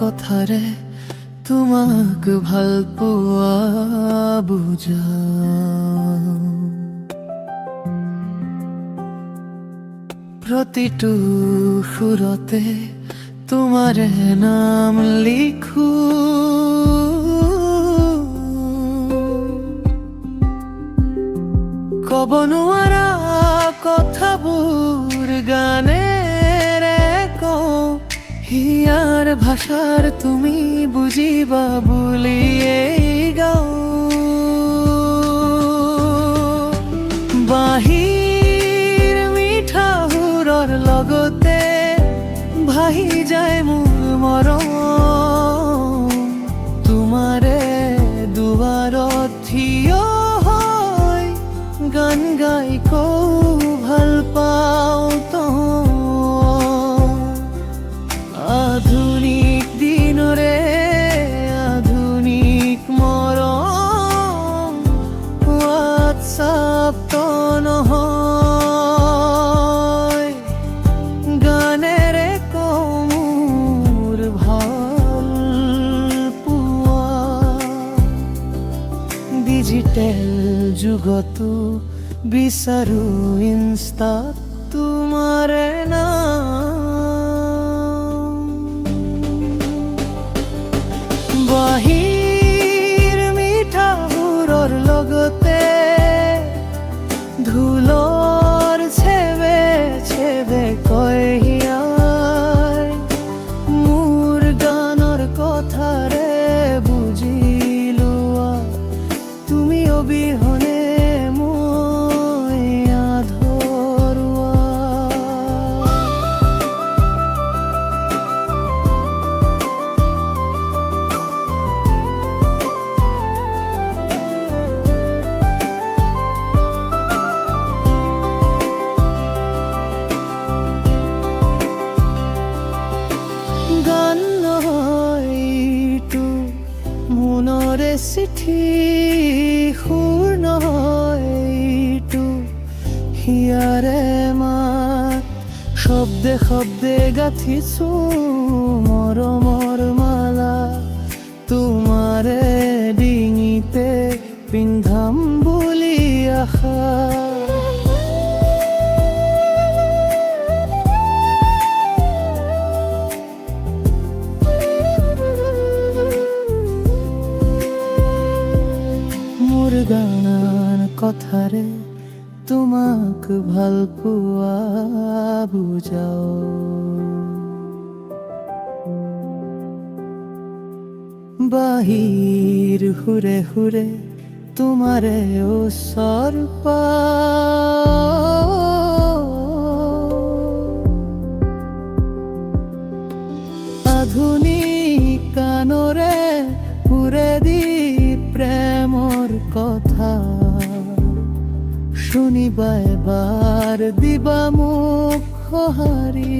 কথাৰে তোমাক ভাল পোৱা বুজা প্ৰতিটো সুৰতে তোমাৰে নাম লিখো কব নোৱাৰা কথাবোৰ গানেৰে কওঁ হিয়াৰ ভাষাৰ তুমি বুজিবা বুলিয়েই গাওঁ বাঁহীৰ মিঠা সুৰৰ লগতে ভাহি যায় মোৰ মৰম তোমাৰে দুৱাৰত থিয় হৈ গান গাই কওঁ ভাল পাওঁ আধুনিক দিনৰে আধুনিক মৰম হোৱাটছআপ নহয় গানেৰে কওঁ মোৰ ভাল পোৱা ডিজিটেল যুগতো বিচাৰো ইনষ্টাত তোমাৰে নাম বাঁহীৰ মিঠা সুৰৰ লগতে ঢোলৰ চেৱে চেৱে কয় হিয়াই মোৰ গানৰ কথাৰে বুজি লোৱা তুমি অবিহনে মই আধৰুৱা গান নহয় এইটো মনৰে চিঠি সুৰ নহয় এইটো হিয়াৰে মাত শব্দে শব্দে গাঁঠিছো মৰমৰ মালা তোমাৰে ডিঙিতে পিন্ধাম বুলি আশা মোৰ গান কথাৰে তোমাক ভাল পোৱা বুজাও বাহিৰ সুৰে সুৰে তোমাৰে ওচৰ পাওঁ আধুনিক গানৰে সুৰেদি প্ৰেমৰ কথা শুনিবা এবাৰ দিবা মোক সঁহাৰি